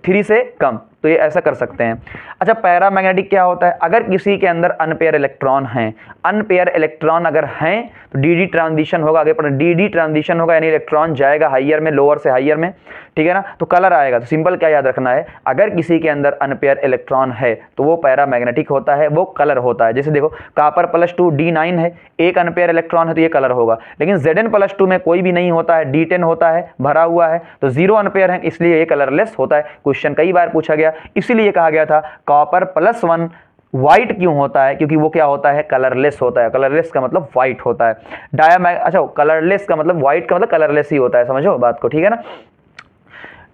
3 से कम। तो ये ऐसा कर सकते हैं। अच्छा, पैरामैग्नेटिक क्या होता है, अगर किसी के अंदर अनपेयर इलेक्ट्रॉन हैं, अनपेयर इलेक्ट्रॉन अगर हैं तो डी ट्रांजिशन होगा, आगे पर डी ट्रांजिशन होगा, यानी इलेक्ट्रॉन जाएगा हाइयर में, लोअर से हाइयर में, ठीक है ना। तो कलर आएगा। तो सिंपल क्या याद रखना है, अगर किसी के अंदर अनपेयर इलेक्ट्रॉन है तो वो पैरामैग्नेटिक होता है, वो कलर होता है। जैसे देखो कॉपर +2 D9 है, एक अनपेयर इलेक्ट्रॉन है तो ये कलर होगा। लेकिन Zn+2 में कोई भी नहीं होता है, D10 होता है, भरा हुआ है, तो 0 अनपेयर है, इसलिए ये कलरलेस होता है। क्वेश्चन कई बार पूछा गया, इसीलिए कहा गया था कॉपर +1 व्हाइट क्यों होता है, क्योंकि वो क्या होता है, कलरलेस होता है। कलरलेस का मतलब व्हाइट होता है। अच्छा, कलरलेस का मतलब व्हाइट का मतलब कलरलेस ही होता है, समझो बात को, ठीक है ना।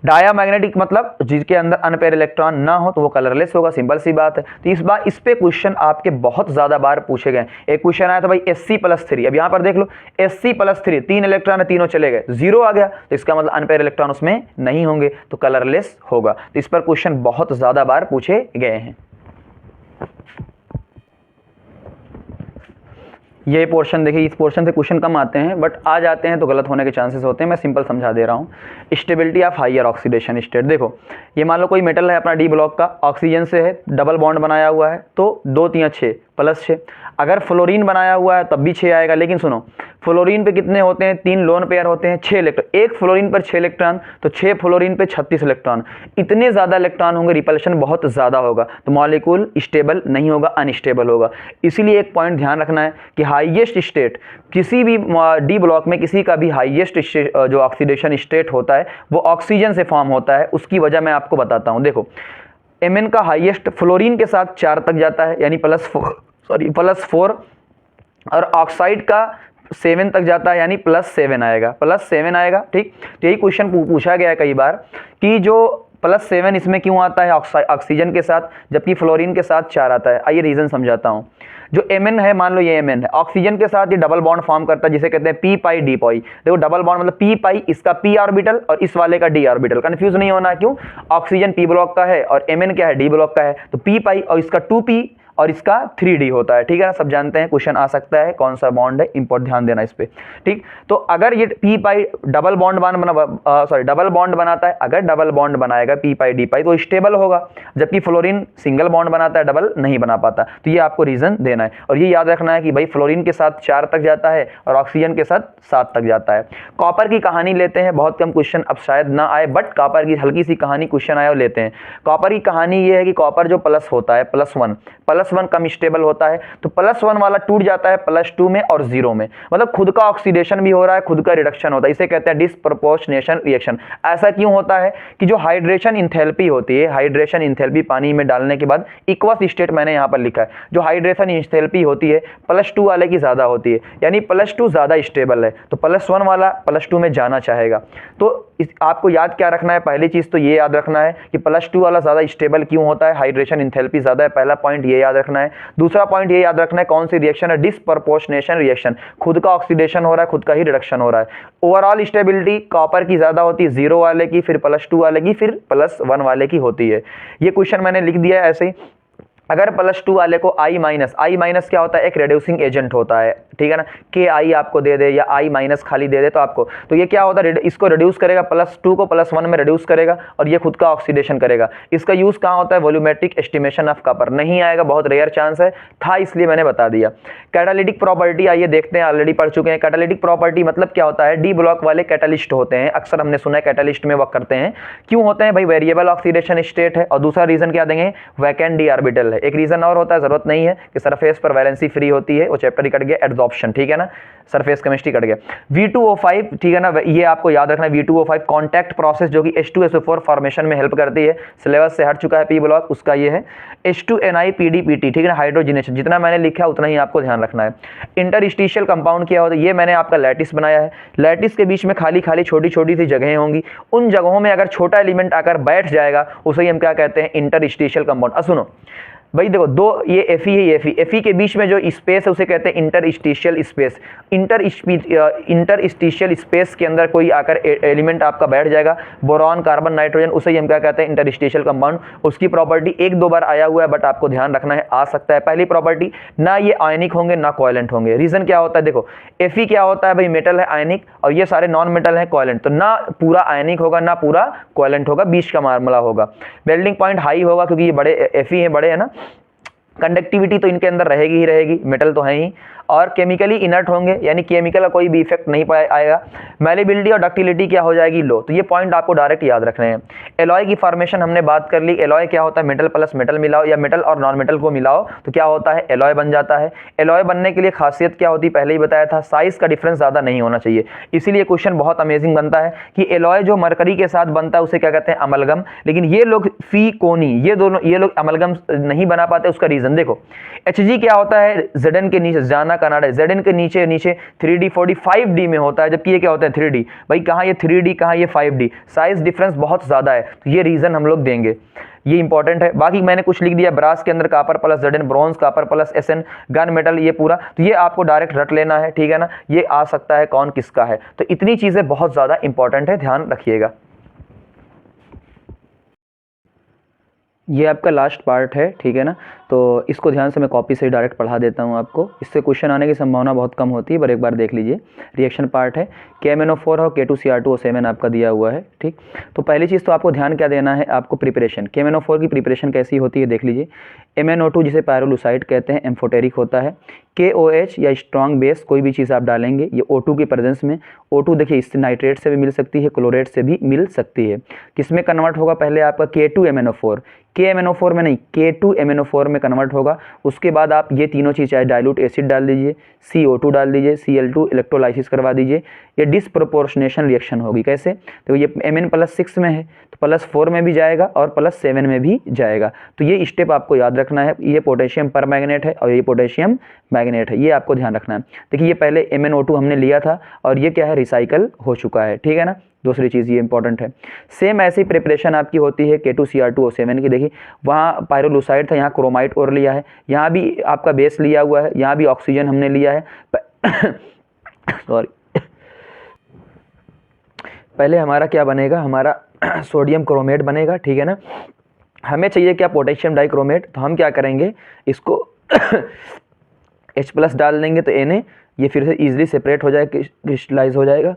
डायामैग्नेटिक मतलब जिसके अंदर अनपेयर इलेक्ट्रॉन ना हो तो वो कलरलेस होगा, सिंपल सी बात है। तो इस बार इस पे क्वेश्चन आपके बहुत ज्यादा बार पूछे गए। एक क्वेश्चन आया था भाई Sc+3, अब यहां पर देख लो Sc+3 3 इलेक्ट्रॉन है, तीनों चले गए, तो 0 आ गया, तो इसका मतलब अनपेयर इलेक्ट्रॉन उसमें नहीं होंगे, तो कलरलेस होगा। तो इस पर क्वेश्चन बहुत ज्यादा बार पूछे गए हैं। ये पोर्शन देखिए, इस पोर्शन से क्वेश्चन कम आते हैं, बट आ जाते हैं तो गलत होने के चांसेस होते हैं। मैं सिंपल समझा दे रहा हूँ। Stability of higher oxidation state, देखो ये मान लो कोई मेटल है अपना D ब्लॉक का, ऑक्सीजन से है, डबल बॉन्ड बनाया हुआ है, तो 2 3 6 +6। अगर फ्लोरीन बनाया हुआ है तब भी 6 आएगा। लेकिन सुनो, फ्लोरीन पे कितने होते हैं, 3 लोन पेयर होते हैं, 6 इलेक्ट्रॉन, एक फ्लोरीन पर 6 इलेक्ट्रॉन, तो 6 फ्लोरीन पे 36 इलेक्ट्रॉन। इतने ज़्यादा इलेक्ट्रॉन होंगे, रिपल्शन बहुत ज़्यादा होगा, तो मॉलिक्यूल स्टेबल नहीं होगा, अनस्टेबल होगा। इसीलिए एक पॉइंट ध्यान रखना है कि हाईएस्ट स्टेट किसी भी D ब्लॉक में, किसी का भी हाईएस्ट जो ऑक्सीडेशन स्टेट होता है वो ऑक्सीजन से फॉर्म होता है। उसकी वजह मैं आपको बताता हूँ। देखो Mn का हाईएस्ट फ्लोरीन के साथ 4 तक जाता है, यानी +4, और ऑक्साइड का 7 तक जाता है, यानी +7 आएगा, +7 आएगा, ठीक। तो यही क्वेश्चन पूछा गया है कई बार कि जो +7 इसमें क्यों आता है ऑक्सीजन के साथ, जबकि फ्लोरीन के साथ 4 आता है। आइए रीजन समझाता हूँ। जो Mn है, मान लो ये Mn है, ऑक्सीजन के साथ ये डबल बॉन्ड फॉर्म करता है, जिसे कहते हैं p पाई d पाई। देखो डबल बॉन्ड मतलब p पाई, इसका p ऑर्बिटल और इस वाले का d ऑर्बिटल, कंफ्यूज नहीं होना। क्यों, ऑक्सीजन p ब्लॉक का है और Mn क्या है, d ब्लॉक का है, तो p पाई और इसका 2p और इसका 3d होता है, ठीक है ना। सब जानते हैं, क्वेश्चन आ सकता है कौन सा बॉन्ड है, इंपॉर्टेंट, ध्यान देना इस पे, ठीक। तो अगर ये p पाई डबल बॉन्ड डबल बॉन्ड बनाता है, अगर डबल बॉन्ड बनाएगा p पाई d पाई तो स्टेबल होगा, जबकि फ्लोरीन सिंगल बॉन्ड बनाता है, डबल नहीं बना पाता। तो ये आपको रीजन देना है, और ये याद रखना है कि भाई फ्लोरीन के साथ 4 तक जाता है और ऑक्सीजन के साथ 7 तक जाता है। कॉपर की कहानी लेते हैं, बहुत कम क्वेश्चन अब शायद ना आए, बट कॉपर की हल्की सी कहानी क्वेश्चन आया और लेते हैं। कॉपर की कहानी ये है कि कॉपर जो प्लस होता है, +1 कम स्टेबल होता है, तो +1 वाला टूट जाता है +2 में और 0 में, मतलब खुद का ऑक्सीडेशन भी हो रहा है, खुद का रिडक्शन होता है। इसे कहते हैं डिस्प्रपोर्शनेशन रिएक्शन। ऐसा क्यों होता है कि जो हाइड्रेशन इंथैल्पी होती है, हाइड्रेशन इंथैल्पी पानी में डालने के बाद इक्वस स्टेट मैंने यहाँ पर लिखा है, जो हाइड्रेशन इंथैल्पी होती है +2 वाले की ज़्यादा होती है, यानी +2 ज़्यादा स्टेबल है, तो +1 वाला +2 में जाना चाहेगा। तो आपको याद क्या रखना है, पहली चीज़ तो ये याद रखना है कि +2 वाला ज़्यादा स्टेबल क्यों होता है, हाइड्रेशन इंथैल्पी ज़्यादा है, पहला पॉइंट ये याद रखना है। दूसरा पॉइंट ये याद रखना है कौन सी रिएक्शन है, डिस्प्रपोर्शनेशन रिएक्शन, खुद का ऑक्सीडेशन हो रहा है, खुद का ही रिडक्शन हो रहा है। ओवरऑल स्टेबिलिटी कॉपर की ज़्यादा होती है, 0 वाले की, फिर +2 वाले की, फिर +1 वाले की होती है। ये क्वेश्चन मैंने लिख दिया है ऐसे ही। अगर +2 वाले को I माइनस क्या होता है, एक रिड्यूसिंग एजेंट होता है, ठीक है ना, KI आपको दे दे या I- खाली दे दे तो आपको, तो ये क्या होता है, इसको रिड्यूस करेगा, +2 को +1 में रिड्यूस करेगा और ये खुद का ऑक्सीडेशन करेगा। इसका यूज़ कहाँ होता है, वॉल्यूमेट्रिक एस्टिमेशन ऑफ कॉपर। नहीं आएगा, बहुत रेयर चांस है, था इसलिए मैंने बता दिया। कैटालिटिक प्रॉपर्टी आइए देखते हैं, ऑलरेडी पढ़ चुके हैं। कैटालिटिक प्रॉपर्टी मतलब क्या होता है, डी ब्लॉक वाले कैटालिस्ट होते हैं, अक्सर हमने सुना है कैटालिस्ट में वर्क करते हैं। क्यों होते हैं भाई, वेरिएबल ऑक्सीडेशन स्टेट है, और दूसरा रीजन क्या देंगे, वैकेंट डी ऑर्बिटल है। एक रीजन और होता है, जरूरत नहीं है, कि सरफेस पर वैलेंसी फ्री होती है, वो चैप्टर ही कट गया, एडजॉर्प्शन, ठीक है ना, सरफेस केमिस्ट्री कट गया। V2O5, ठीक है ना, ये आपको याद रखना है, V2O5 कॉन्टैक्ट प्रोसेस जो कि H2SO4 फॉर्मेशन में हेल्प करती है। सिलेबस से हट चुका है पी ब्लॉक, उसका ये है H2NiPDPT, ठीक है ना, हाइड्रोजनेशन। जितना मैंने लिखा उतना ही आपको ध्यान रखना है। इंटरस्टिशियल कंपाउंड क्या होता है, ये मैंने आपका लैटिस बनाया है। लैटिस के बीच में खाली खाली छोटी छोटी सी जगहें होंगी, उन जगहों में अगर छोटा एलिमेंट आकर बैठ जाएगा उसे ही हम क्या कहते हैं, इंटरस्टिशियल कंपाउंड। सुनो भाई, देखो दो, ये Fe है, ये Fe के बीच में जो स्पेस है उसे कहते हैं इंटरस्टिशियल स्पेस। इंटरस्टिशियल स्पेस के अंदर कोई आकर एलिमेंट आपका बैठ जाएगा, बोरॉन, कार्बन, नाइट्रोजन, उसे ही हम क्या कहते हैं, इंटरस्टिशियल कंपाउंड। उसकी प्रॉपर्टी एक दो बार आया हुआ है, बट आपको ध्यान रखना है, आ सकता है। पहली प्रॉपर्टी, ना ये आयनिक होंगे ना कोवेलेंट होंगे। रीजन क्या होता है, देखो Fe क्या होता है भाई, मेटल है आयनिक, और ये सारे नॉन मेटल है कोवेलेंट, तो ना पूरा आयनिक होगा ना पूरा कोवेलेंट होगा, बीच का मामला होगा। मेल्टिंग पॉइंट हाई होगा, क्योंकि ये बड़े Fe है, बड़े है ना। कंडक्टिविटी तो इनके अंदर रहेगी ही रहेगी, मेटल तो है ही। और केमिकली इनर्ट होंगे, यानी केमिकल का कोई भी इफेक्ट नहीं आएगा। मैलेबिलिटी और डक्टिलिटी क्या हो जाएगी, लो। तो ये पॉइंट आपको डायरेक्ट याद रखने हैं। एलॉय की फॉर्मेशन हमने बात कर ली। एलॉय क्या होता है, मेटल प्लस मेटल मिलाओ या मेटल और नॉन मेटल को मिलाओ तो क्या होता है, एलॉय बन जाता है। एलॉय बनने के लिए खासियत क्या होती है, पहले ही बताया था, साइज का डिफरेंस ज़्यादा नहीं होना चाहिए। इसीलिए क्वेश्चन बहुत अमेजिंग बनता है कि एलॉय जो मरकरी के साथ बनता है उसे क्या कहते हैं, अमलगम। लेकिन ये लोग फी कोनी, ये दोनों, ये लोग अमलगम नहीं बना पाते। उसका रीजन देखो, Hg क्या होता है, Zn के नीचे, जाना कनाडा, Zn के नीचे नीचे 3D 45D में होता है, जबकि ये क्या होता है 3D। भाई कहाँ ये 3D, कहाँ ये 5D, साइज डिफरेंस बहुत ज़्यादा है, तो ये रीज़न हम लोग देंगे, ये इंपॉर्टेंट है। बाकी मैंने कुछ लिख दिया, ब्रास के अंदर copper plus Zn, bronze copper plus Sn, gun metal, ये पूरा, तो ये आपको डायरेक्ट रट लेना है, ठीक है ना। ये आ सकता है कौन किसका है, तो इतनी चीज़ें बहुत ज़्यादा इंपॉर्टेंट है, ध्यान रखिएगा। ये आपका लास्ट पार्ट है, ठीक है ना, तो इसको ध्यान से मैं कॉपी से डायरेक्ट पढ़ा देता हूँ आपको। इससे क्वेश्चन आने की संभावना बहुत कम होती है, पर एक बार देख लीजिए। रिएक्शन पार्ट है, KMnO4 और K2Cr2O7 आपका दिया हुआ है, ठीक। तो पहली चीज़ तो आपको ध्यान क्या देना है, आपको प्रिपरेशन, KMnO4 की प्रिपरेशन कैसी होती है देख लीजिए। MnO2 जिसे पायरोलुसाइड कहते हैं, एम्फोटेरिक होता है। KOH या स्ट्रॉन्ग बेस, कोई भी चीज़ आप डालेंगे, ये O2 की प्रेजेंस में, O2 देखिए इससे नाइट्रेट से भी मिल सकती है, क्लोरेट से भी मिल सकती है। किस में कन्वर्ट होगा, पहले आपका K2MnO4, KMnO4 में नहीं, K2MnO4 में कन्वर्ट होगा। उसके बाद आप ये तीनों चीज़, चाहे डाइल्यूट एसिड डाल दीजिए, CO2 डाल दीजिए, Cl2 इलेक्ट्रोलाइसिस करवा दीजिए, ये डिसप्रोपोर्शनेशन रिएक्शन होगी। कैसे, तो ये Mn+6 में है तो +4 में भी जाएगा और +7 में भी जाएगा। तो ये स्टेप आपको याद रखना है। ये पोटेशियम पर मैग्नेट है और ये पोटेशियम मैग्नेट है, ये आपको ध्यान रखना है। देखिए ये पहले MnO2 हमने लिया था और ये क्या है, रिसाइकल हो चुका है, ठीक है ना। दूसरी चीज़ ये इंपॉर्टेंट है, सेम ऐसी प्रिपरेशन आपकी होती है K2Cr2O7 की। देखिए वहाँ पायरोलुसाइड था, यहाँ क्रोमाइट और लिया है, यहाँ भी आपका बेस लिया हुआ है, यहाँ भी ऑक्सीजन हमने लिया है। सॉरी, पहले हमारा क्या बनेगा, हमारा सोडियम क्रोमेट बनेगा, ठीक है ना। हमें चाहिए क्या, पोटेशियम डाइक्रोमेट, तो हम क्या करेंगे, इसको H+ डाल देंगे तो Na ये फिर से ईजिली सेपरेट हो जाएगा, क्रिस्टलाइज हो जाएगा,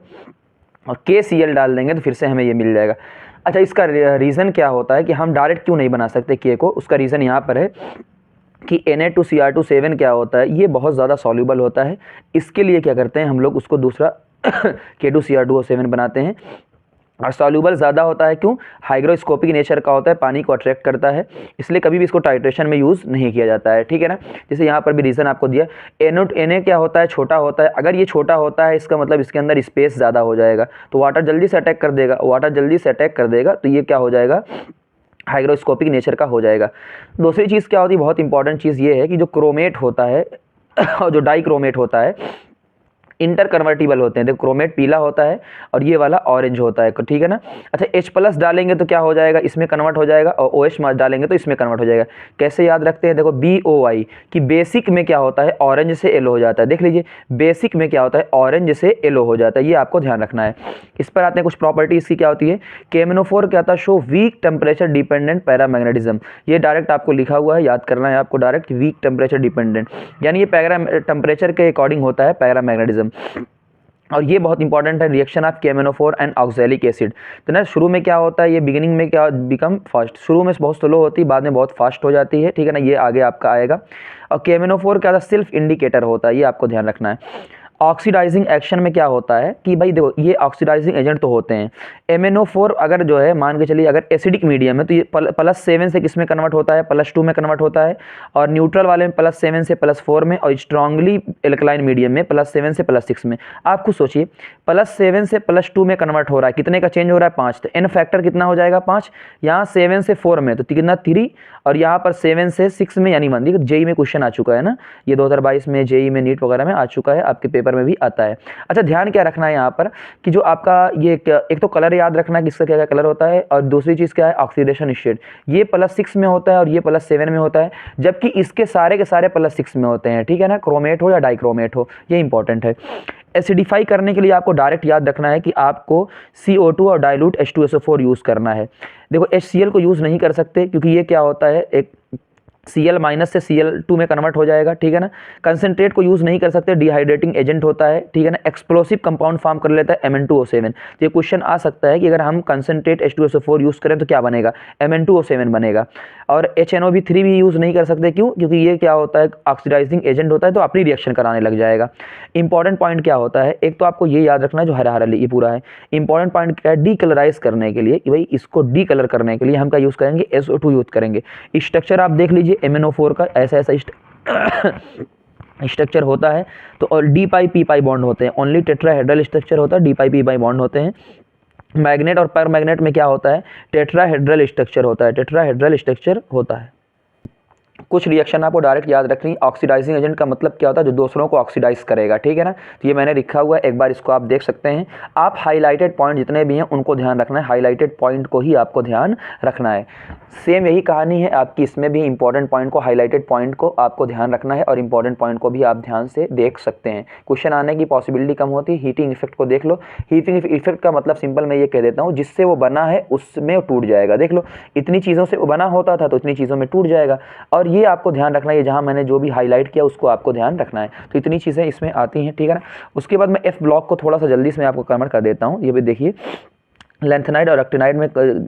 और KCl डाल देंगे तो फिर से हमें ये मिल जाएगा। अच्छा, इसका रीज़न क्या होता है कि हम डायरेक्ट क्यों नहीं बना सकते K को, उसका रीज़न यहाँ पर है कि Na2Cr2 क्या होता है, ये बहुत ज़्यादा सॉल्यूबल होता है। इसके लिए क्या करते हैं हम लोग, उसको दूसरा K2Cr2O7 बनाते हैं, और सॉल्यूबल ज़्यादा होता है। क्यों, हाइग्रोस्कोपिक नेचर का होता है, पानी को अट्रैक्ट करता है, इसलिए कभी भी इसको टाइट्रेशन में यूज़ नहीं किया जाता है, ठीक है ना। जैसे यहाँ पर भी रीज़न आपको दिया, Na क्या होता है, छोटा होता है। अगर ये छोटा होता है इसका मतलब इसके अंदर स्पेस ज़्यादा हो जाएगा, तो वाटर जल्दी से अटैक कर देगा, वाटर जल्दी से अटैक कर देगा, तो ये क्या हो जाएगा, हाइग्रोस्कोपिक नेचर का हो जाएगा। दूसरी चीज़ क्या होती है, बहुत इंपॉर्टेंट चीज़ ये है कि जो क्रोमेट होता है और जो डाइक्रोमेट होता है, इंटर कन्वर्टिबल होते हैं। देखो क्रोमेट पीला होता है और ये वाला ऑरेंज होता है, ठीक है ना। अच्छा H+ डालेंगे तो क्या हो जाएगा, इसमें कन्वर्ट हो जाएगा, और OH- डालेंगे तो इसमें कन्वर्ट हो जाएगा। कैसे याद रखते हैं, देखो BOI कि बेसिक में क्या होता है, ऑरेंज से येलो हो जाता है। देख लीजिए बेसिक में क्या होता है, ऑरेंज से येलो हो जाता है, ये आपको ध्यान रखना है। इस पर आते हैं कुछ प्रॉपर्टी इसकी क्या होती है। KMNO4 क्या था, show weak temperature dependent paramagnetism. ये डायरेक्ट आपको लिखा हुआ है, याद करना है आपको डायरेक्ट, वीक टेम्परेचर डिपेंडेंट, यानी ये टेम्परेचर के अकॉर्डिंग होता है पैरामैग्नेटिज्म। और ये बहुत इंपॉर्टेंट है, reaction of KMNO4 and oxalic acid. तो ना शुरू में क्या होता है, ये बिगिनिंग में क्या बिकम फास्ट, शुरू में बहुत स्लो होती है, बाद में बहुत फास्ट हो जाती है, ठीक है ना, ये आगे आपका आएगा। और KMNO4 क्या था, सेल्फ इंडिकेटर होता है, ये आपको ध्यान रखना है। ऑक्सीडाइजिंग एक्शन में क्या होता है कि भाई देखो ये ऑक्सीडाइजिंग एजेंट तो होते हैं। MnO4 अगर जो है मान के चलिए अगर एसिडिक मीडियम है तो ये +7 से किस में कन्वर्ट होता है, +2 में कन्वर्ट होता है, और न्यूट्रल वाले में +7 से +4 में, और स्ट्रांगली एल्कलाइन मीडियम में +7 से +6 में। आप खुद सोचिए +7 से +2 में कन्वर्ट हो रहा है, कितने का चेंज हो रहा है, 5, तो एन फैक्टर कितना हो जाएगा 5, यहाँ 7 से 4 में तो कितना 3, और यहाँ पर 7 से 6 में यानी मान लीजिए जेई में क्वेश्चन आ चुका है ना, ये 2022 में जेई में नीट वगैरह में आ चुका है, आपके पेपर में भी आता है। अच्छा ध्यान क्या रखना है यहाँ पर कि जो आपका ये एक तो कलर याद रखना है कि इसका क्या क्या कलर होता है, और दूसरी चीज़ क्या है ऑक्सीडेशन स्टेट, ये +6 में होता है और ये +7 में होता है, जबकि इसके सारे के सारे +6 में होते हैं, ठीक है ना, क्रोमेट हो या डाइक्रोमेट हो, ये इंपॉर्टेंट है। एसिडिफाई करने के लिए आपको डायरेक्ट याद रखना है कि आपको CO2 और डाइल्यूट H2SO4 यूज़ करना है। देखो HCl को यूज़ नहीं कर सकते क्योंकि ये क्या होता है, एक Cl- से Cl2 में कन्वर्ट हो जाएगा, ठीक है ना। कंसनट्रेट को यूज़ नहीं कर सकते, डिहाइड्रेटिंग एजेंट होता है, ठीक है ना। एक्सप्लोसिव कंपाउंड फॉर्म कर लेता है Mn2O7। तो ये क्वेश्चन आ सकता है कि अगर हम कंसनट्रेट H2SO4 यूज़ करें तो क्या बनेगा, Mn2O7 बनेगा। और HNO3 भी यूज़ नहीं कर सकते, क्यों, क्योंकि ये क्या होता है ऑक्सीडाइजिंग एजेंट होता है, तो अपनी रिएक्शन कराने लग जाएगा। इंपॉर्टेंट पॉइंट क्या होता है, एक तो आपको ये याद रखना है जो हरा हरा ये पूरा है। इंपॉर्टेंट पॉइंट क्या है, डीकलराइज करने के लिए कि भाई इसको डीकलर करने के लिए हम क्या यूज़ करेंगे, SO2 यूज़ करेंगे। स्ट्रक्चर आप देख लीजिए MnO4 का ऐसा ऐसा स्ट्रक्चर होता है, तो और D-Pi-P-Pi बॉन्ड होते हैं, ओनली टेट्राहेड्रल स्ट्रक्चर होता है, D-Pi-P-Pi बॉन्ड होते हैं। मैग्नेट और परमैग्नेट में क्या होता है, टेट्राहेड्रल स्ट्रक्चर होता है, टेट्राहेड्रल स्ट्रक्चर होता है। कुछ रिएक्शन आपको डायरेक्ट याद रखनी, ऑक्सीडाइजिंग एजेंट का मतलब क्या होता है, जो दूसरों को ऑक्सीडाइज करेगा, ठीक है ना। तो ये मैंने लिखा हुआ है, एक बार इसको आप देख सकते हैं। आप हाईलाइटेड पॉइंट जितने भी हैं उनको ध्यान रखना है, हाईलाइटेड पॉइंट को ही आपको ध्यान रखना है। सेम यही कहानी है आपकी, इसमें भी इंपॉर्टेंट पॉइंट को, हाईलाइटेड पॉइंट को आपको ध्यान रखना है, और इंपॉर्टेंट पॉइंट को भी आप ध्यान से देख सकते हैं। क्वेश्चन आने की पॉसिबिलिटी कम होती है। हीटिंग इफेक्ट को देख लो, हीटिंग इफेक्ट का मतलब सिंपल मैं ये कह देता हूँ, जिससे वो बना है उसमें टूट जाएगा। देख लो इतनी चीज़ों से वो बना होता था तो इतनी चीज़ों में टूट जाएगा, और ये आपको ध्यान रखना है, जहाँ मैंने जो भी हाईलाइट किया उसको आपको ध्यान रखना है। तो इतनी चीज़ें इसमें आती हैं, ठीक है ना। उसके बाद मैं F ब्लॉक को थोड़ा सा जल्दी से मैं आपको कन्वर्ट कर देता हूँ। ये भी देखिए लेंथेनाइड और एक्टिनाइड में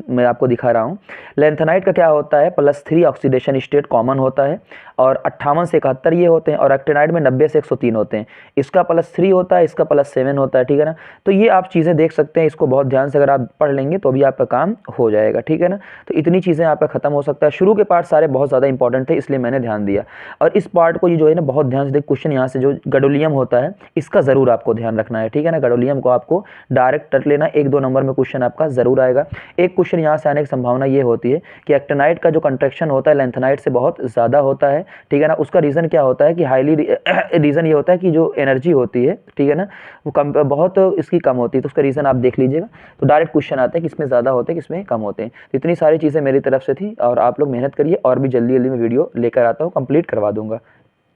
मैं आपको दिखा रहा हूँ। लेंथेनाइड का क्या होता है, +3 ऑक्सीडेशन स्टेट कॉमन होता है, और 58 से 71 ये होते हैं, और एक्टिनाइड में 90 से 103 होते हैं। इसका +3 होता है, इसका +7 होता है, ठीक है ना। तो ये आप चीज़ें देख सकते हैं, इसको बहुत ध्यान से अगर आप पढ़ लेंगे तो भी आपका काम हो जाएगा, ठीक है ना। तो इतनी चीज़ें आपका खत्म हो सकता है। शुरू के पार्ट सारे बहुत ज़्यादा इंपॉर्टेंट थे, इसलिए मैंने ध्यान दिया, और इस पार्ट को ये जो है ना बहुत ध्यान से देख। क्वेश्चन यहाँ से जो गैडोलियम होता है इसका ज़रूर आपको ध्यान रखना है, ठीक है ना। गैडोलियम को आपको डायरेक्ट रट लेना, 1-2 नंबर में क्वेश्चन आपका ज़रूर आएगा। एक क्वेश्चन यहाँ से आने की संभावना ये होती है कि एक्टिनाइड का जो कंट्रैक्शन होता है लेंथेनाइड से बहुत ज़्यादा होता है, ठीक है ना। उसका रीज़न क्या होता है कि हाईली रीज़न ये होता है कि जो एनर्जी होती है, ठीक है ना, वो कम बहुत इसकी कम होती है, तो उसका रीज़न आप देख लीजिएगा। तो डायरेक्ट क्वेश्चन आता है कि इसमें ज़्यादा होते हैं किसमें कम होते हैं। तो इतनी सारी चीज़ें मेरी तरफ से थी, और आप लोग मेहनत करिए, और भी जल्दी जल्दी मैं वीडियो लेकर आता हूँ, कंप्लीट करवा दूंगा,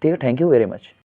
ठीक है। Thank you very much.